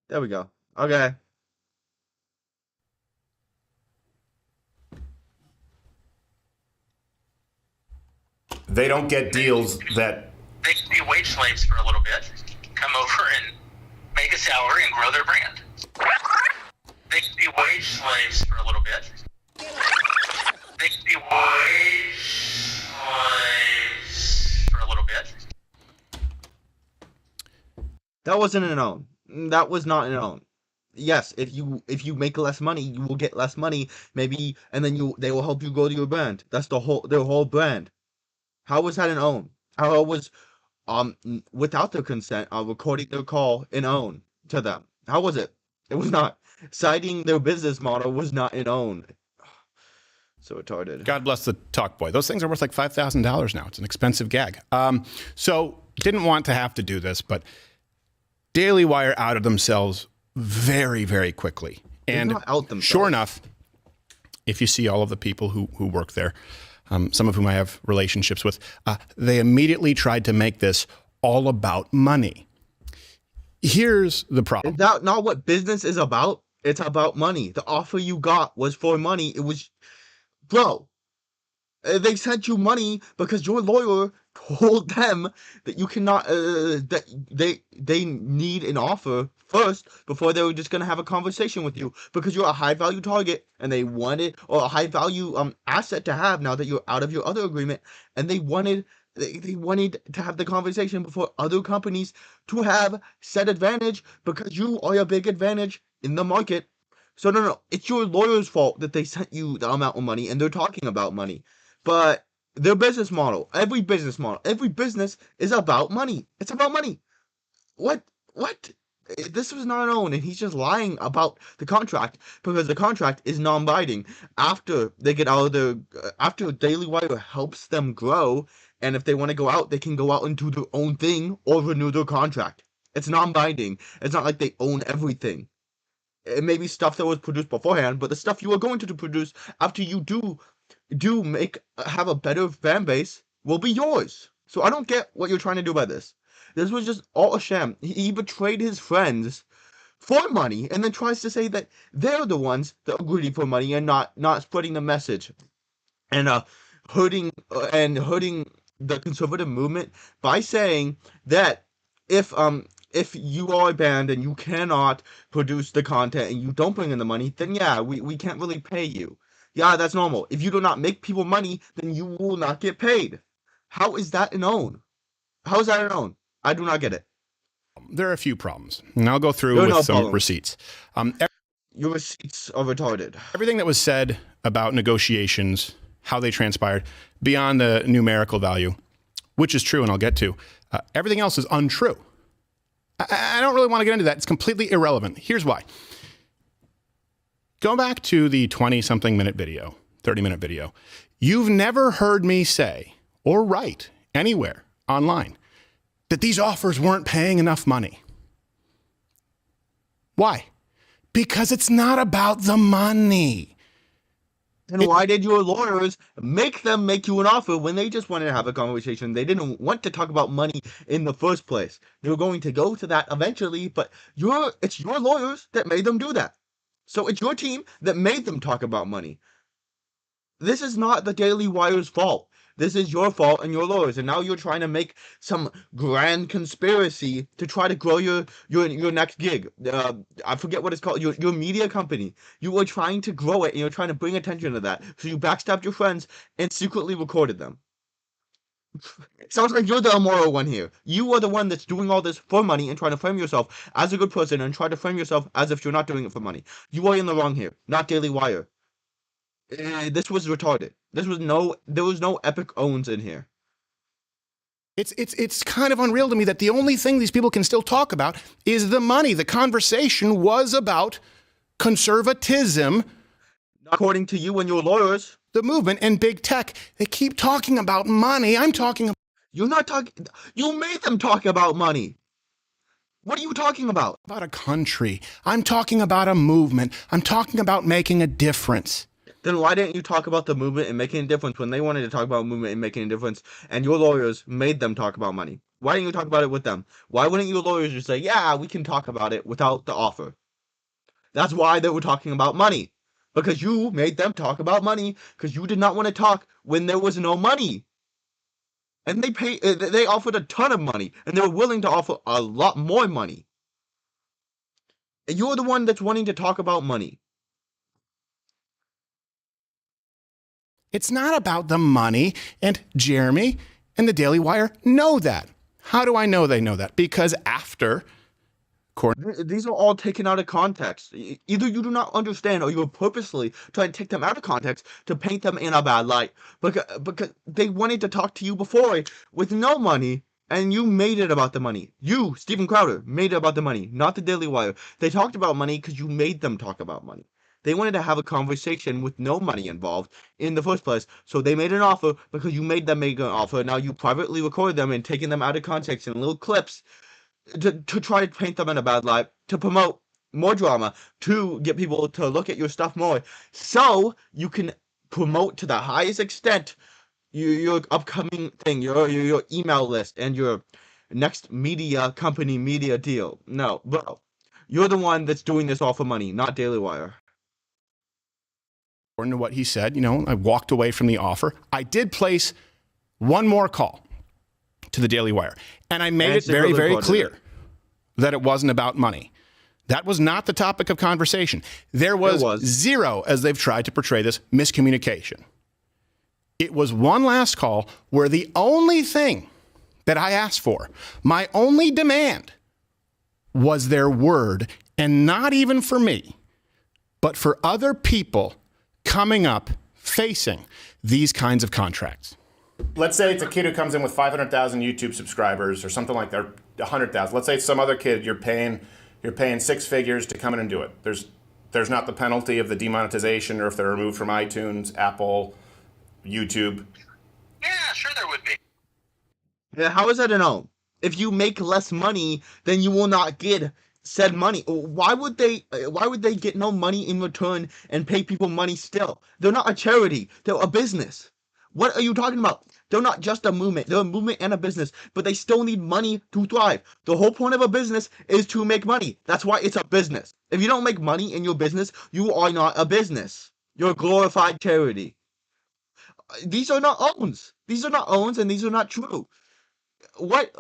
There we go. Okay. They don't get deals that They can be wage slaves for a little bit, come over and make a salary and grow their brand. They can be wage slaves for a little bit. They can be wage slaves for a little bit. That wasn't an own. That was not an own. Yes, if you make less money, you will get less money, maybe, and then they will help you grow your brand. That's their whole brand. How was that an own? How was without their consent, recording their call an own to them? How was it? It was not. Citing their business model was not an own. So retarded. God bless the talk boy. Those things are worth like $5,000 now. It's an expensive gag. So didn't want to have to do this, but Daily Wire outed themselves very, very quickly. And sure enough, if you see all of the people who work there, some of whom I have relationships with, they immediately tried to make this all about money. Here's the problem. Is that not what business is about? It's about money. The offer you got was for money. It was, bro, they sent you money because your lawyer told them that you cannot, that they need an offer first before they were just going to have a conversation with you because you're a high value target and they wanted, or a high value asset to have now that you're out of your other agreement, and they wanted to have the conversation before other companies to have said advantage because you are a big advantage in the market. So no, it's your lawyer's fault that they sent you the amount of money and they're talking about money. But their business model, every business is about money. It's about money. What? This was not known, and he's just lying about the contract because the contract is non-binding. After they get out of after Daily Wire helps them grow, and if they want to go out, they can go out and do their own thing or renew their contract. It's non-binding. It's not like they own everything. It may be stuff that was produced beforehand, but the stuff you are going to produce after you have a better fan base will be yours. So I don't get what you're trying to do by this. This was just all a sham. He betrayed his friends for money and then tries to say that they're the ones that are greedy for money and not spreading the message and hurting the conservative movement by saying that if you are a band and you cannot produce the content and you don't bring in the money, then yeah, we can't really pay you. Yeah, that's normal. If you do not make people money, then you will not get paid. How is that an own? How is that an own? I do not get it. There are a few problems, and I'll go through with some receipts. Your receipts are retarded. Everything that was said about negotiations, how they transpired, beyond the numerical value, which is true and I'll get to, everything else is untrue. I don't really want to get into that. It's completely irrelevant. Here's why. Go back to the 20-something minute video, 30-minute video. You've never heard me say or write anywhere online that these offers weren't paying enough money. Why? Because it's not about the money. And why did your lawyers make them make you an offer when they just wanted to have a conversation? They didn't want to talk about money in the first place. They were going to go to that eventually, but it's your lawyers that made them do that. So it's your team that made them talk about money. This is not the Daily Wire's fault. This is your fault and your lawyers. And now you're trying to make some grand conspiracy to try to grow your next gig. I forget what it's called. Your media company. You were trying to grow it and you're trying to bring attention to that. So you backstabbed your friends and secretly recorded them. It sounds like you're the immoral one here. You are the one that's doing all this for money and trying to frame yourself as a good person and try to frame yourself as if you're not doing it for money. You are in the wrong here, not Daily Wire. This was retarded. There was no epic owns in here. It's kind of unreal to me that the only thing these people can still talk about is the money. The conversation was about conservatism. According to you and your lawyers. The movement and big tech. They keep talking about money. I'm talking. You're not talking. You made them talk about money. What are you talking about? About a country. I'm talking about a movement. I'm talking about making a difference. Then why didn't you talk about the movement and making a difference when they wanted to talk about movement and making a difference and your lawyers made them talk about money? Why didn't you talk about it with them? Why wouldn't your lawyers just say, yeah, we can talk about it without the offer? That's why they were talking about money. Because you made them talk about money because you did not want to talk when there was no money. And they offered a ton of money, and they were willing to offer a lot more money. And you're the one that's wanting to talk about money. It's not about the money, and Jeremy and the Daily Wire know that. How do I know they know that? Because after These are all taken out of context. Either you do not understand or you are purposely trying to take them out of context to paint them in a bad light. Because they wanted to talk to you before with no money, and you made it about the money. You, Steven Crowder, made it about the money, not the Daily Wire. They talked about money because you made them talk about money. They wanted to have a conversation with no money involved in the first place, so they made an offer because you made them make an offer. Now you privately recorded them and taking them out of context in little clips to try to paint them in a bad light, to promote more drama, to get people to look at your stuff more, so you can promote to the highest extent your upcoming thing, your email list, and your next media company media deal. No, bro, you're the one that's doing this all for money, not Daily Wire. according to what he said, I walked away from the offer. I did place one more call to the Daily Wire, and I made it very, very clear that it wasn't about money. That was not the topic of conversation. There was zero, as they've tried to portray this, miscommunication. It was one last call where the only thing that I asked for, my only demand, was their word, and not even for me, but for other people coming up facing these kinds of contracts. Let's say it's a kid who comes in with 500,000 YouTube subscribers or something like that, 100,000. Let's say it's some other kid you're paying six figures to come in and do it. There's not the penalty of the demonetization or if they're removed from iTunes, Apple, YouTube. Yeah, sure there would be. Yeah, how is that a no? If you make less money, then you will not get said money. Why would they get no money in return and pay people money still? They're not a charity. They're a business. What are you talking about? They're not just a movement. They're a movement and a business, but they still need money to thrive. The whole point of a business is to make money. That's why it's a business. If you don't make money in your business, you are not a business. You're a glorified charity. These are not owns. These are not owns, and these are not true. What?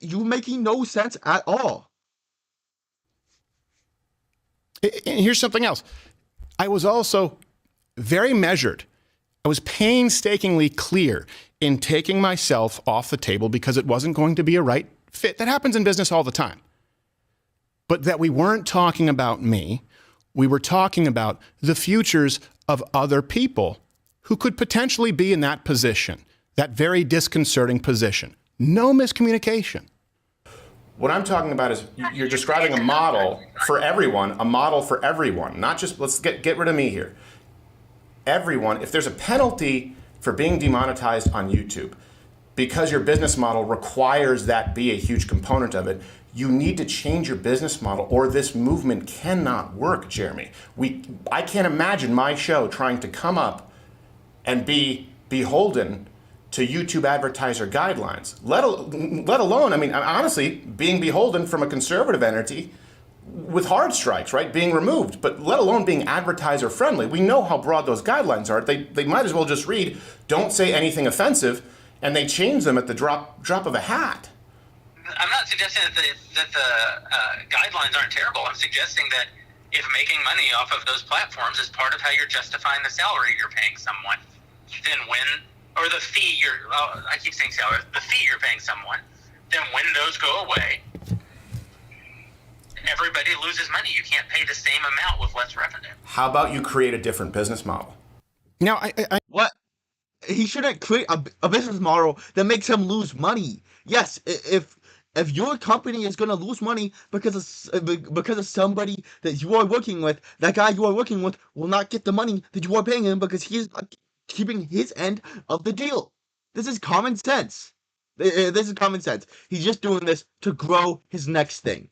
You're making no sense at all. And here's something else. I was also very measured. I was painstakingly clear in taking myself off the table because it wasn't going to be a right fit. That happens in business all the time. But that we weren't talking about me. We were talking about the futures of other people who could potentially be in that position, that very disconcerting position. No miscommunication. What I'm talking about is you're describing a model for everyone, not just, let's get rid of me here. Everyone, if there's a penalty for being demonetized on YouTube, because your business model requires that be a huge component of it, you need to change your business model or this movement cannot work, Jeremy. I can't imagine my show trying to come up and be beholden to YouTube advertiser guidelines, let alone, honestly, being beholden from a conservative entity with hard strikes, right, being removed, but let alone being advertiser friendly. We know how broad those guidelines are. They might as well just read, don't say anything offensive, and they change them at the drop of a hat. I'm not suggesting that the guidelines aren't terrible. I'm suggesting that if making money off of those platforms is part of how you're justifying the salary you're paying someone, then or the fee I keep saying salary, the fee you're paying someone, then when those go away, everybody loses money. You can't pay the same amount with less revenue. How about you create a different business model? Now, What? He shouldn't create a business model that makes him lose money. Yes, if your company is going to lose money because of somebody that you are working with, that guy you are working with will not get the money that you are paying him because he is not keeping his end of the deal. This is common sense. This is common sense. He's just doing this to grow his next thing.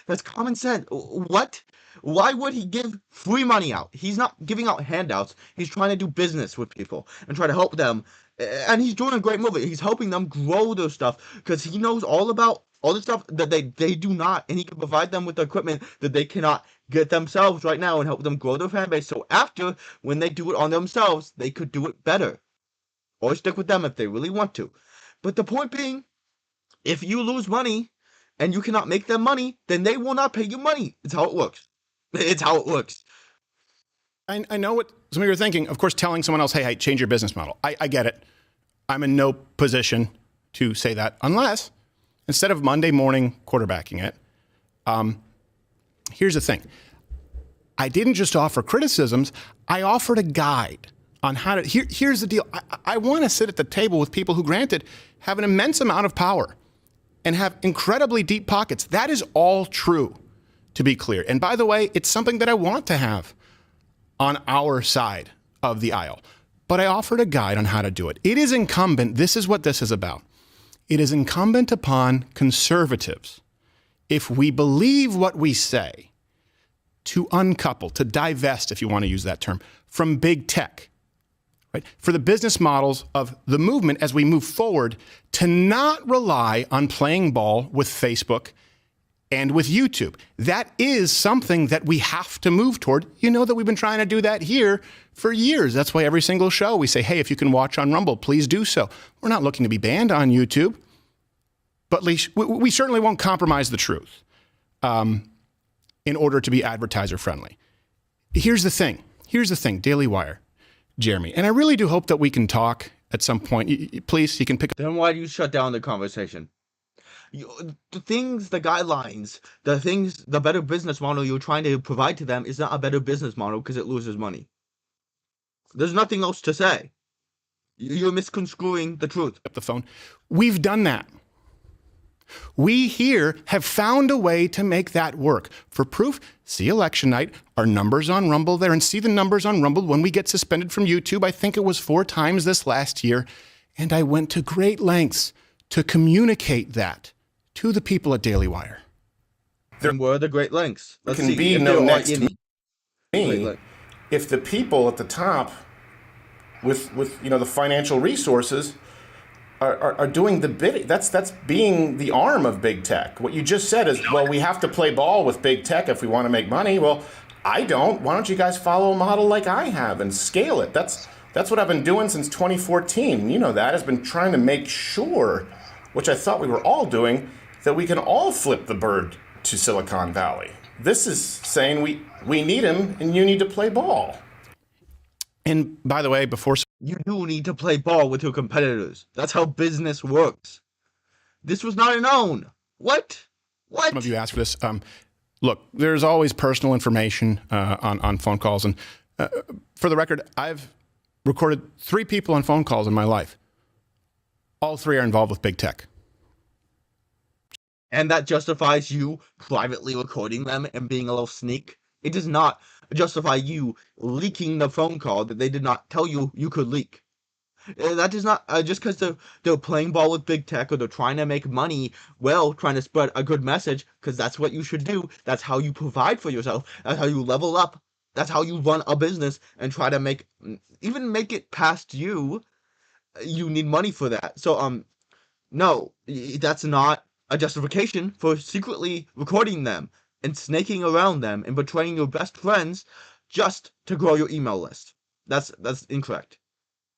That's common sense. What? Why would he give free money out? He's not giving out handouts. He's trying to do business with people and try to help them And he's doing a great move. He's helping them grow their stuff because he knows all about all the stuff that they do not, and he can provide them with the equipment that they cannot get themselves right now and help them grow their fan base. So after, when they do it on themselves, they could do it better or stick with them if they really want to. But the point being, if you lose money and you cannot make them money, then they will not pay you money. It's how it works. It's how it works. I know what some of you are thinking. Of course, telling someone else, hey, change your business model. I get it. I'm in no position to say that unless, instead of Monday morning quarterbacking it, here's the thing. I didn't just offer criticisms. I offered a guide on how to, here's the deal. I want to sit at the table with people who, granted, have an immense amount of power and have incredibly deep pockets. That is all true, to be clear. And by the way, it's something that I want to have on our side of the aisle. But I offered a guide on how to do it. It is incumbent, this is what this is about. It is incumbent upon conservatives, if we believe what we say, to uncouple, to divest, if you want to use that term, from big tech, right? For the business models of the movement as we move forward, to not rely on playing ball with Facebook and with YouTube. That is something that we have to move toward. You know that we've been trying to do that here for years. That's why every single show we say, hey, if you can watch on Rumble, please do so. We're not looking to be banned on YouTube, but we certainly won't compromise the truth in order to be advertiser friendly. Here's the thing, Daily Wire, Jeremy, and I really do hope that we can talk at some point. Please, you can pick up. Then why do you shut down the conversation? The things, the guidelines, the things, the better business model you're trying to provide to them is not a better business model because it loses money. There's nothing else to say. You're misconstruing the truth. Up the phone. We've done that. We here have found a way to make that work. For proof, see election night, our numbers on Rumble there, and see the numbers on Rumble when we get suspended from YouTube. I think it was 4 times this last year. And I went to great lengths to communicate that to the people at Daily Wire. There were the great lengths. There can be no next me if the people at the top with the financial resources are doing the bidding. That's being the arm of big tech. What you just said is, well, we have to play ball with big tech if we want to make money. Well, I don't. Why don't you guys follow a model like I have and scale it? That's what I've been doing since 2014. You know that. Has been trying to make sure, which I thought we were all doing, that we can all flip the bird to Silicon Valley. This is saying we need him and you need to play ball. And by the way, before you do need to play ball with your competitors. That's how business works. This was not a known. What? Some of you asked for this. Look, there's always personal information on phone calls. And for the record, I've recorded 3 people on phone calls in my life. All 3 are involved with big tech. And that justifies you privately recording them and being a little sneak? It does not justify you leaking the phone call that they did not tell you you could leak. That does not, just because they're playing ball with big tech or they're trying to make money, trying to spread a good message, because that's what you should do. That's how you provide for yourself. That's how you level up. That's how you run a business and try to make it past you. You need money for that. So, no, that's not a justification for secretly recording them and snaking around them and betraying your best friends just to grow your email list. That's incorrect.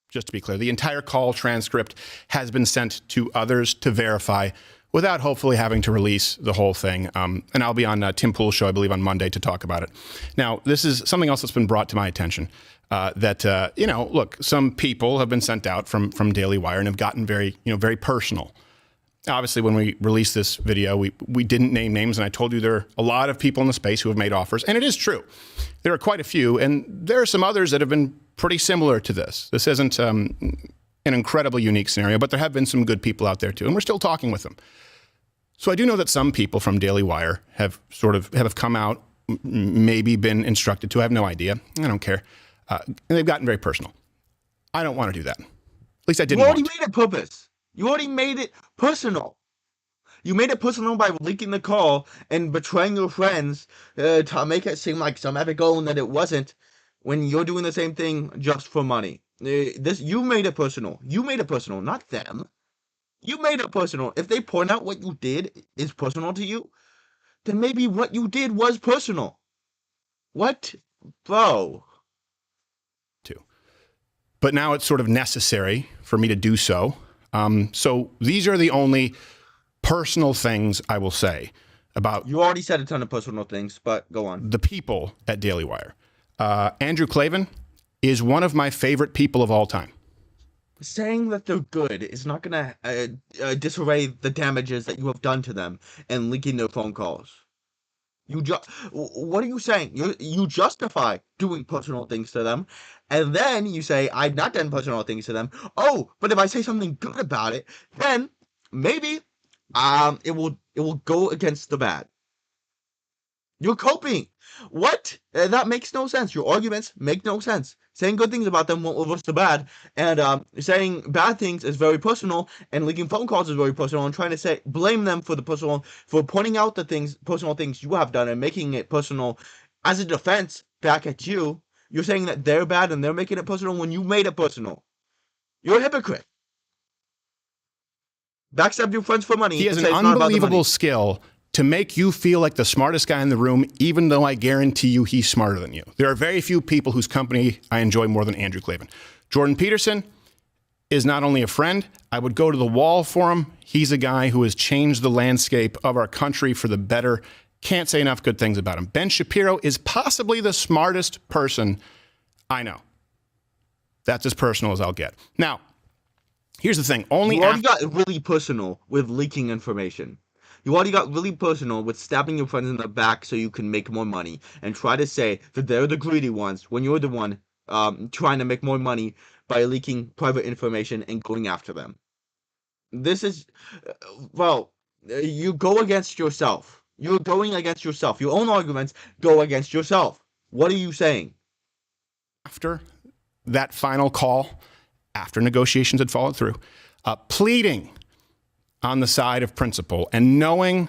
Just to be clear, the entire call transcript has been sent to others to verify without hopefully having to release the whole thing. And I'll be on Tim Pool's show, I believe, on Monday to talk about it. Now, this is something else that's been brought to my attention. Look, some people have been sent out from Daily Wire and have gotten very personal. Obviously, when we released this video, we didn't name names, and I told you there are a lot of people in the space who have made offers, and it is true. There are quite a few, and there are some others that have been pretty similar to this. This isn't an incredibly unique scenario, but there have been some good people out there too, and we're still talking with them. So I do know that some people from Daily Wire have come out, maybe been instructed to. I have no idea. I don't care. And they've gotten very personal. I don't want to do that. At least I didn't. You already made it purpose. You already made it personal. You made it personal by leaking the call and betraying your friends to make it seem like some epic goal and that it wasn't, when you're doing the same thing just for money. This you made it personal. You made it personal, not them. You made it personal. If they point out what you did is personal to you, then maybe what you did was personal. What, bro? Too. But now it's sort of necessary for me to do so. So these are the only personal things I will say about. You already said a ton of personal things, but go on. The people at Daily Wire. Andrew Klavan is one of my favorite people of all time. Saying that they're good is not going to disarray the damages that you have done to them and leaking their phone calls. What are you saying? You justify doing personal things to them, and then you say, I've not done personal things to them. Oh, but if I say something good about it, then maybe it will go against the bad. You're coping. What? That makes no sense. Your arguments make no sense. Saying good things about them won't reverse the bad, and saying bad things is very personal, and leaking phone calls is very personal, and trying to blame them for pointing out the personal things you have done and making it personal as a defense back at you. You're saying that they're bad and they're making it personal when you made it personal. You're a hypocrite. Backstab your friends for money. He has an unbelievable skill to make you feel like the smartest guy in the room, even though I guarantee you he's smarter than you. There are very few people whose company I enjoy more than Andrew Klavan. Jordan Peterson is not only a friend, I would go to the wall for him. He's a guy who has changed the landscape of our country for the better. Can't say enough good things about him. Ben Shapiro is possibly the smartest person I know. That's as personal as I'll get. Now, here's the thing. You already got really personal with leaking information. You already got really personal with stabbing your friends in the back so you can make more money and try to say that they're the greedy ones when you're the one trying to make more money by leaking private information and going after them. This is, you go against yourself. You're going against yourself. Your own arguments go against yourself. What are you saying? After that final call, after negotiations had fallen through, pleading on the side of principle and knowing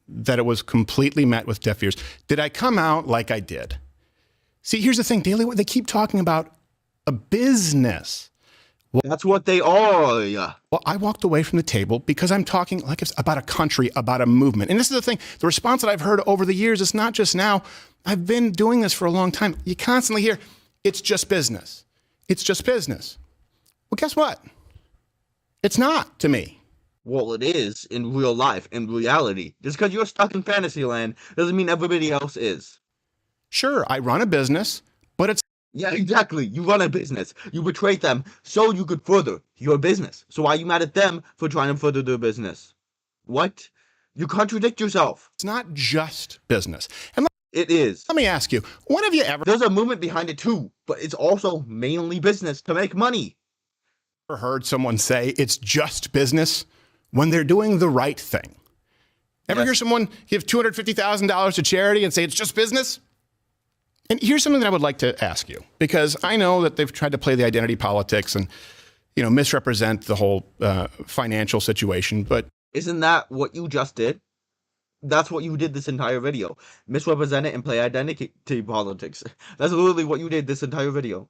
that it was completely met with deaf ears, did I come out like I did? See, here's the thing, Daily, they keep talking about a business. Well, that's what they are. Yeah. Well, I walked away from the table because I'm talking like it's about a country, about a movement. And this is the thing, the response that I've heard over the years, it's not just now. I've been doing this for a long time. You constantly hear, it's just business. It's just business. Well, guess what? It's not to me. Well, it is in real life, in reality. Just because you're stuck in fantasy land doesn't mean everybody else is. Sure, I run a business, but it's... Yeah, exactly. You run a business. You betrayed them so you could further your business. So why are you mad at them for trying to further their business? What? You contradict yourself. It's not just business. And it is. Let me ask you, when have you ever... There's a movement behind it too, but it's also mainly business to make money. Ever heard someone say it's just business when they're doing the right thing? Ever hear someone give $250,000 to charity and say it's just business? And here's something that I would like to ask you, because I know that they've tried to play the identity politics and, misrepresent the whole financial situation, but... Isn't that what you just did? That's what you did this entire video. Misrepresent it and play identity politics. That's literally what you did this entire video.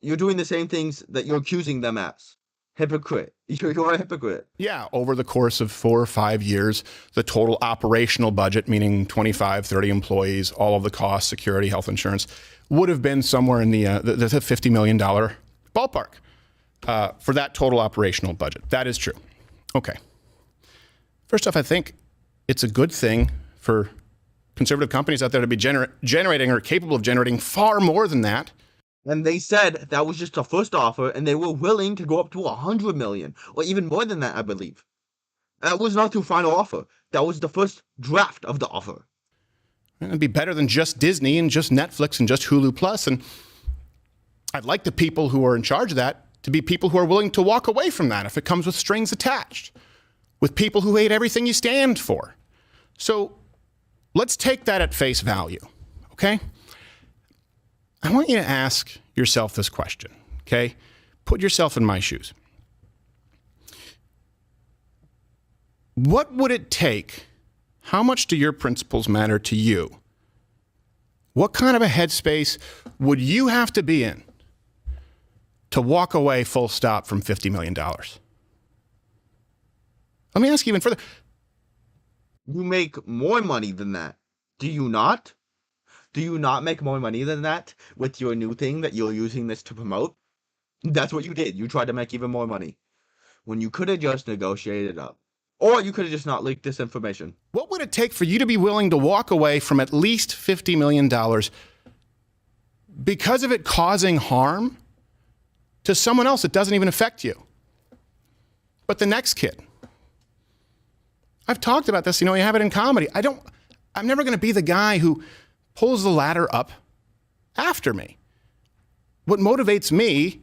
You're doing the same things that you're accusing them as. Hypocrite. You're a hypocrite. Yeah, over the course of 4 or 5 years, the total operational budget, meaning 25, 30 employees, all of the costs, security, health insurance, would have been somewhere in the $50 million ballpark for that total operational budget. That is true. Okay. First off, I think it's a good thing for conservative companies out there to be generating or capable of generating far more than that. And they said that was just a first offer, and they were willing to go up to $100 million, or even more than that, I believe. That was not their final offer. That was the first draft of the offer. It'd be better than just Disney and just Netflix and just Hulu Plus. And I'd like the people who are in charge of that to be people who are willing to walk away from that if it comes with strings attached, with people who hate everything you stand for. So let's take that at face value, okay? I want you to ask yourself this question, okay? Put yourself in my shoes. What would it take? How much do your principles matter to you? What kind of a headspace would you have to be in to walk away full stop from $50 million? Let me ask you even further. You make more money than that. Do you not? Do you not make more money than that with your new thing that you're using this to promote? That's what you did. You tried to make even more money when you could have just negotiated up. Or you could have just not leaked this information. What would it take for you to be willing to walk away from at least $50 million because of it causing harm to someone else that doesn't even affect you? But the next kid. I've talked about this, you have it in comedy. I'm never going to be the guy who pulls the ladder up after me. What motivates me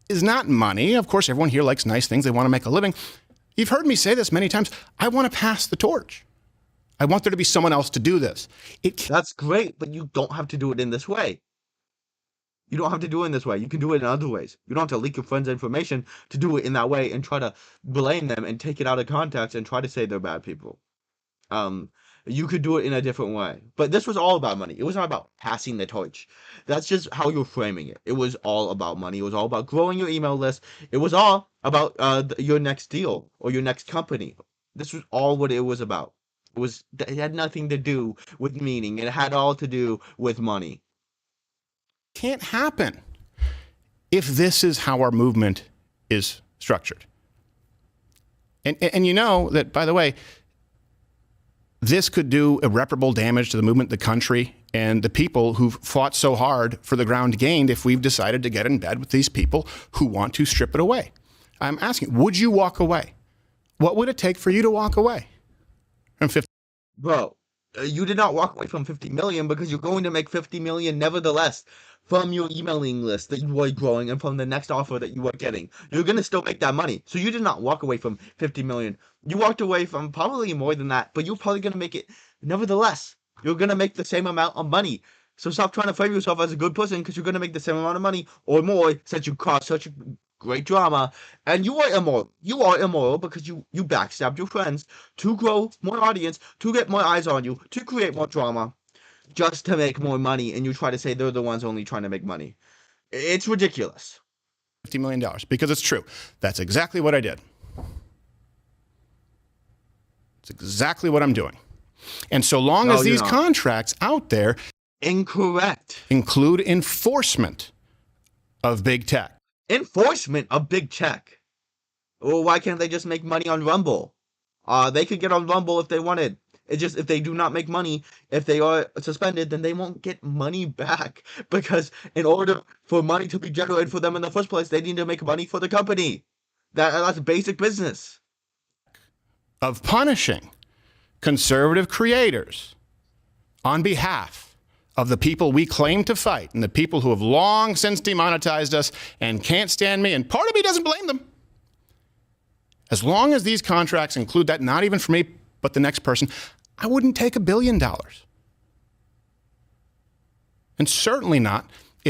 is not money. Of course, everyone here likes nice things. They want to make a living. You've heard me say this many times. I want to pass the torch. I want there to be someone else to do this. That's great, but you don't have to do it in this way. You don't have to do it in this way. You can do it in other ways. You don't have to leak your friends' information to do it in that way and try to blame them and take it out of context and try to say they're bad people. You could do it in a different way. But this was all about money. It was not about passing the torch. That's just how you're framing it. It was all about money. It was all about growing your email list. It was all about your next deal or your next company. This was all what it was about. It had nothing to do with meaning. It had all to do with money. Can't happen if this is how our movement is structured. And you know that, by the way, this could do irreparable damage to the movement, the country, and the people who've fought so hard for the ground gained if we've decided to get in bed with these people who want to strip it away. I'm asking, would you walk away? What would it take for you to walk away from 50? Bro, you did not walk away from 50 million because you're going to make 50 million nevertheless from your emailing list that you were growing and from the next offer that you were getting. You're going to still make that money. So you did not walk away from 50 million. You walked away from probably more than that, but you're probably going to make it nevertheless. You're going to make the same amount of money. So stop trying to frame yourself as a good person because you're going to make the same amount of money or more since you caused such a great drama. And you are immoral. You are immoral because you backstabbed your friends to grow more audience, to get more eyes on you, to create more drama, just to make more money. And you try to say they're the ones only trying to make money. It's ridiculous. $50 million, because it's true. That's exactly what I did. It's exactly what I'm doing. And so long as these contracts out there incorrect include enforcement of big tech. Enforcement of big tech. Well, why can't they just make money on Rumble? They could get on Rumble if they wanted. It's just if they do not make money, if they are suspended, then they won't get money back. Because in order for money to be generated for them in the first place, they need to make money for the company. That's basic business. Of punishing conservative creators on behalf of the people we claim to fight and the people who have long since demonetized us and can't stand me, and part of me doesn't blame them. As long as these contracts include that, not even for me, but the next person, I wouldn't take $1 billion. And certainly not